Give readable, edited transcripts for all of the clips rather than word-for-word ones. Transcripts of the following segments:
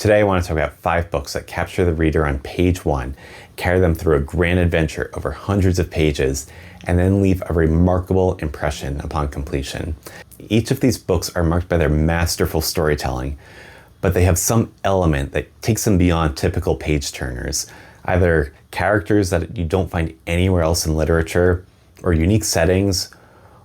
Today I want to talk about 5 books that capture the reader on page 1, carry them through a grand adventure over hundreds of pages, and then leave a remarkable impression upon completion. Each of these books are marked by their masterful storytelling, but they have some element that takes them beyond typical page turners, either characters that you don't find anywhere else in literature, or unique settings,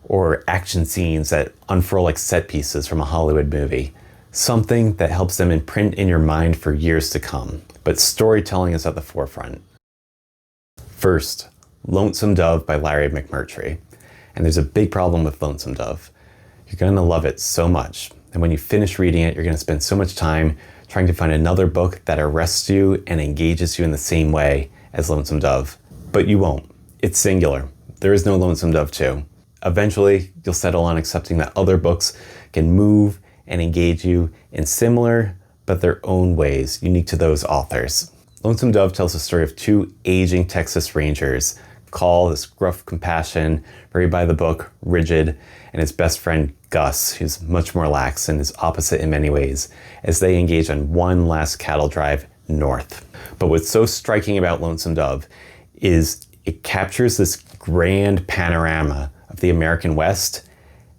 or action scenes that unfurl like set pieces from a Hollywood movie. Something that helps them imprint in your mind for years to come. But storytelling is at the forefront. First, Lonesome Dove by Larry McMurtry. And there's a big problem with Lonesome Dove. You're going to love it so much. And when you finish reading it, you're going to spend so much time trying to find another book that arrests you and engages you in the same way as Lonesome Dove. But you won't. It's singular. There is no Lonesome Dove 2. Eventually, you'll settle on accepting that other books can move and engage you in similar but their own ways, unique to those authors. Lonesome Dove tells the story of 2 aging Texas Rangers, Call, this gruff compassion, very by the book, rigid, and his best friend Gus, who's much more lax and is opposite in many ways, as they engage on one last cattle drive north. But what's so striking about Lonesome Dove is it captures this grand panorama of the American West,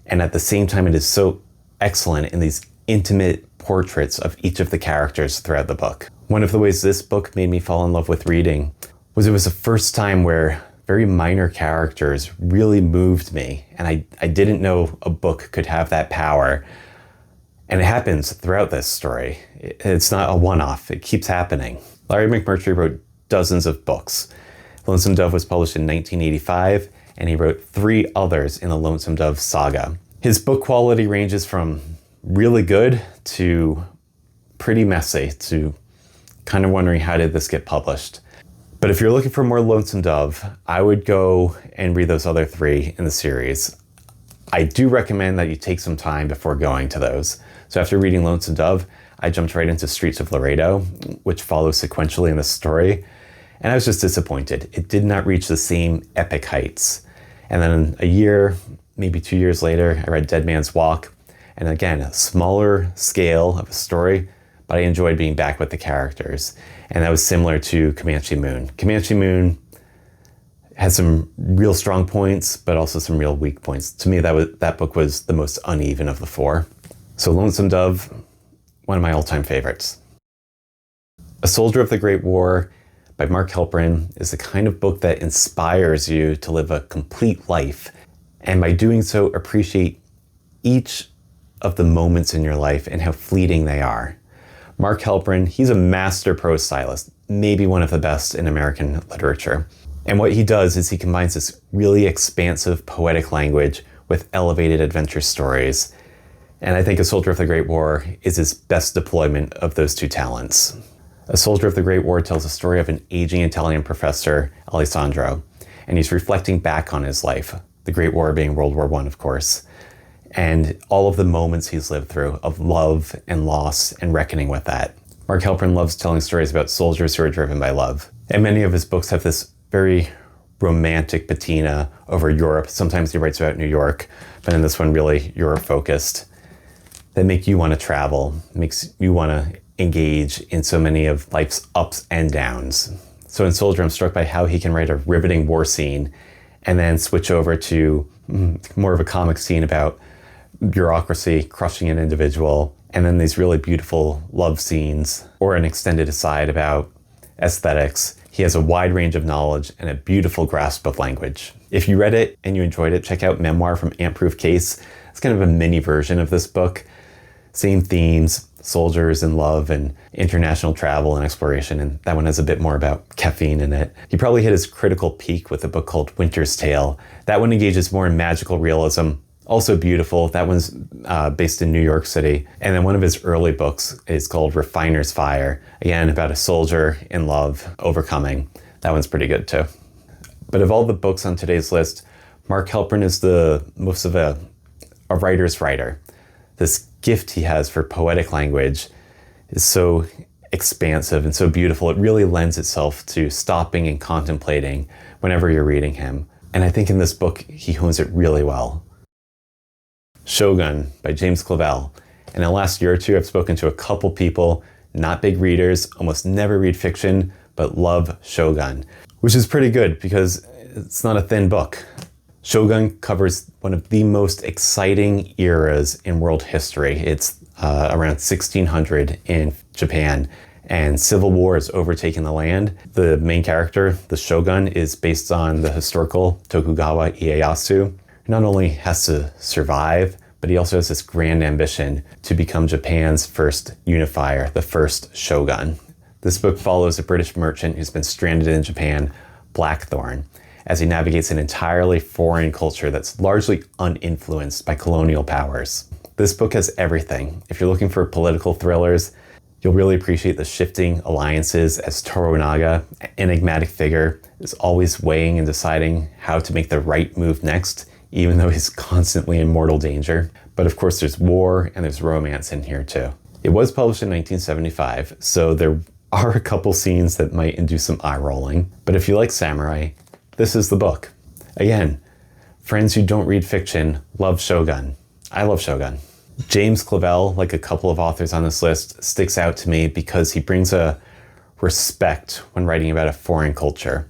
and at the same time it is so excellent in these intimate portraits of each of the characters throughout the book. One of the ways this book made me fall in love with reading was it was the first time where very minor characters really moved me, and I didn't know a book could have that power. And it happens throughout this story. It's not a one-off, it keeps happening. Larry McMurtry wrote dozens of books. Lonesome Dove was published in 1985, and he wrote 3 others in the Lonesome Dove saga. His book quality ranges from really good to pretty messy to kind of wondering how did this get published. But if you're looking for more Lonesome Dove, I would go and read those other 3 in the series. I do recommend that you take some time before going to those. So after reading Lonesome Dove, I jumped right into Streets of Laredo, which follows sequentially in the story. And I was just disappointed. It did not reach the same epic heights. And then a year, maybe 2 years later, I read Dead Man's Walk. And again, a smaller scale of a story, but I enjoyed being back with the characters. And that was similar to Comanche Moon. Comanche Moon has some real strong points, but also some real weak points. To me, that book was the most uneven of the 4. So Lonesome Dove, one of my all-time favorites. A Soldier of the Great War by Mark Halperin is the kind of book that inspires you to live a complete life, and by doing so, appreciate each of the moments in your life and how fleeting they are. Mark Halperin, he's a master prose stylist, maybe one of the best in American literature. And what he does is he combines this really expansive poetic language with elevated adventure stories. And I think A Soldier of the Great War is his best deployment of those 2 talents. A Soldier of the Great War tells the story of an aging Italian professor, Alessandro, and he's reflecting back on his life, the Great War being World War I, of course, and all of the moments he's lived through of love and loss and reckoning with that. Mark Halperin loves telling stories about soldiers who are driven by love. And many of his books have this very romantic patina over Europe. Sometimes he writes about New York, but in this one really Europe-focused, that make you want to travel, makes you want to engage in so many of life's ups and downs. So in Soldier, I'm struck by how he can write a riveting war scene and then switch over to more of a comic scene about bureaucracy crushing an individual, and then these really beautiful love scenes, or an extended aside about aesthetics. He has a wide range of knowledge and a beautiful grasp of language. If you read it and you enjoyed it, check out Memoir from Ant-Proof Case. It's kind of a mini version of this book. Same themes, soldiers and love and international travel and exploration, and that one has a bit more about caffeine in it. He probably hit his critical peak with a book called Winter's Tale. That one engages more in magical realism, also beautiful. That one's based in New York City. And then one of his early books is called Refiner's Fire, again about a soldier in love, overcoming. That one's pretty good too. But of all the books on today's list, Mark Halperin is the most of a writer's writer. This gift he has for poetic language is so expansive and so beautiful. It really lends itself to stopping and contemplating whenever you're reading him. And I think in this book, he hones it really well. Shogun by James Clavell. In the last year or two, I've spoken to a couple people not big readers, almost never read fiction, but love Shogun, which is pretty good because it's not a thin book. Shogun covers one of the most exciting eras in world history. It's around 1600 in Japan, and civil war has overtaken the land. The main character, the Shogun, is based on the historical Tokugawa Ieyasu. He not only has to survive, but he also has this grand ambition to become Japan's first unifier, the first Shogun. This book follows a British merchant who's been stranded in Japan, Blackthorn, as he navigates an entirely foreign culture that's largely uninfluenced by colonial powers. This book has everything. If you're looking for political thrillers, you'll really appreciate the shifting alliances as Toranaga, an enigmatic figure, is always weighing and deciding how to make the right move next, even though he's constantly in mortal danger. But of course there's war and there's romance in here too. It was published in 1975, so there are a couple scenes that might induce some eye rolling. But if you like samurai, this is the book. Again, friends who don't read fiction love Shogun. I love Shogun. James Clavell, like a couple of authors on this list, sticks out to me because he brings a respect when writing about a foreign culture.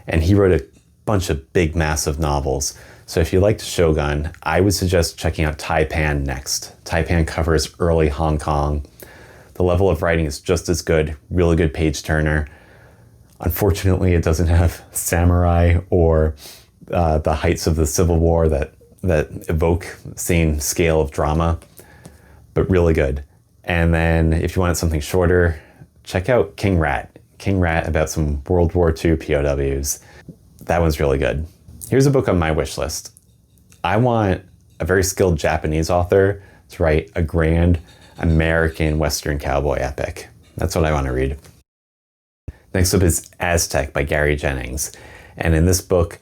And he wrote a bunch of big, massive novels. So if you liked Shogun, I would suggest checking out Taipan next. Taipan covers early Hong Kong. The level of writing is just as good, really good page turner. Unfortunately, it doesn't have samurai or the heights of the Civil War that evoke the same scale of drama, but really good. And then if you wanted something shorter, check out King Rat. King Rat about some World War II POWs. That one's really good. Here's a book on my wish list. I want a very skilled Japanese author to write a grand American Western cowboy epic. That's what I want to read. Next up is Aztec by Gary Jennings. And in this book,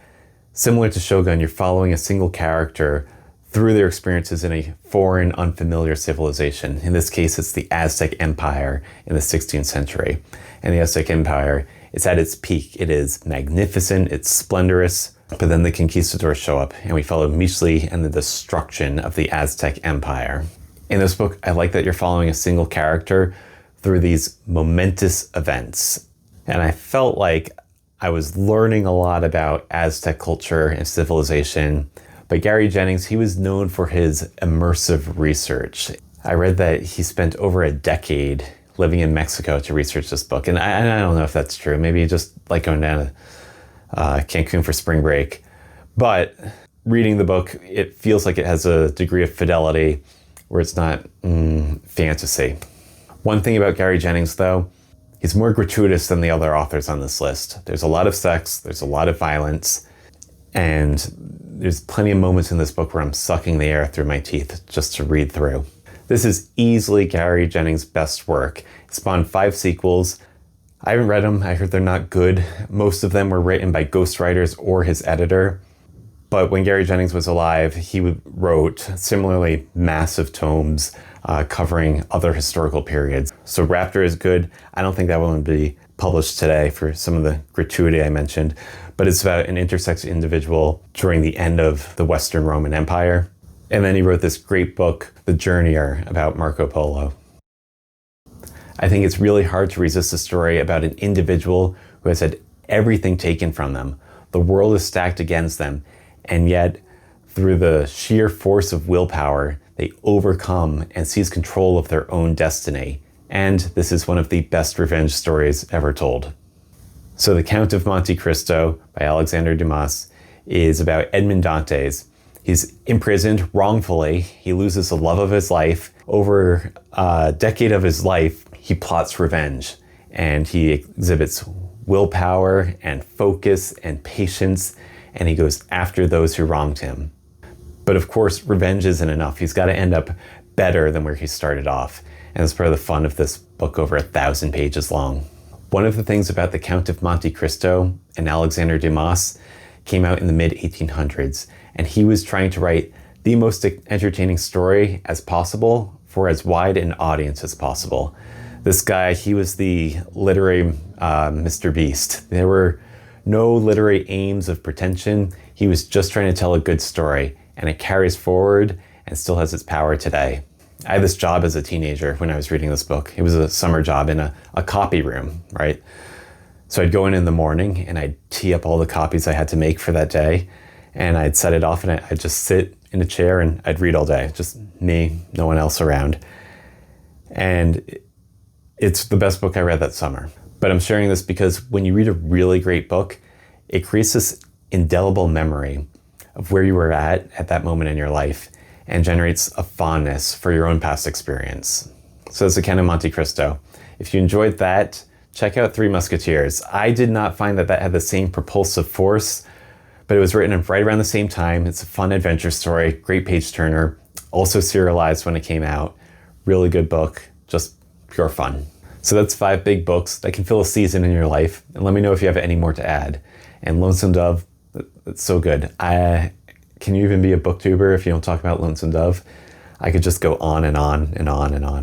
similar to Shogun, you're following a single character through their experiences in a foreign, unfamiliar civilization. In this case, it's the Aztec Empire in the 16th century. And the Aztec Empire is at its peak. It is magnificent, it's splendorous, but then the conquistadors show up, and we follow Michelin and the destruction of the Aztec Empire. In this book, I like that you're following a single character through these momentous events. And I felt like I was learning a lot about Aztec culture and civilization, but Gary Jennings, he was known for his immersive research. I read that he spent over a decade living in Mexico to research this book, and I don't know if that's true. Maybe just like going down to Cancun for spring break. But reading the book, it feels like it has a degree of fidelity where it's not fantasy. One thing about Gary Jennings, though, he's more gratuitous than the other authors on this list. There's a lot of sex, there's a lot of violence, and there's plenty of moments in this book where I'm sucking the air through my teeth just to read through. This is easily Gary Jennings' best work. It spawned 5 sequels. I haven't read them, I heard they're not good. Most of them were written by ghostwriters or his editor. But when Gary Jennings was alive, he wrote similarly massive tomes covering other historical periods. So Raptor is good. I don't think that one would be published today for some of the gratuity I mentioned, but it's about an intersex individual during the end of the Western Roman Empire. And then he wrote this great book, The Journeyer, about Marco Polo. I think it's really hard to resist a story about an individual who has had everything taken from them. The world is stacked against them, and yet through the sheer force of willpower, they overcome and seize control of their own destiny. And this is one of the best revenge stories ever told. So The Count of Monte Cristo by Alexander Dumas is about Edmond Dantes. He's imprisoned wrongfully. He loses the love of his life. Over a decade of his life, he plots revenge, and he exhibits willpower and focus and patience, and he goes after those who wronged him. But of course, revenge isn't enough. He's got to end up better than where he started off. And that's part of the fun of this book, over 1,000 pages long. One of the things about The Count of Monte Cristo and Alexander Dumas came out in the mid-1800s, and he was trying to write the most entertaining story as possible for as wide an audience as possible. This guy, he was the literary Mr. Beast. There were no literary aims of pretension. He was just trying to tell a good story, and it carries forward and still has its power today. I had this job as a teenager when I was reading this book. It was a summer job in a copy room, right? So I'd go in the morning and I'd tee up all the copies I had to make for that day. And I'd set it off and I'd just sit in a chair and I'd read all day. Just me, no one else around. And it's the best book I read that summer. But I'm sharing this because when you read a really great book, it creates this indelible memory of where you were at that moment in your life, and generates a fondness for your own past experience. So it's again in Monte Cristo. If you enjoyed that, check out Three Musketeers. I did not find that had the same propulsive force, but it was written right around the same time. It's a fun adventure story, great page turner, also serialized when it came out. Really good book, just pure fun. So that's 5 big books that can fill a season in your life. And let me know if you have any more to add. And Lonesome Dove, it's so good. Can you even be a booktuber if you don't talk about Lonesome Dove? I could just go on and on and on and on.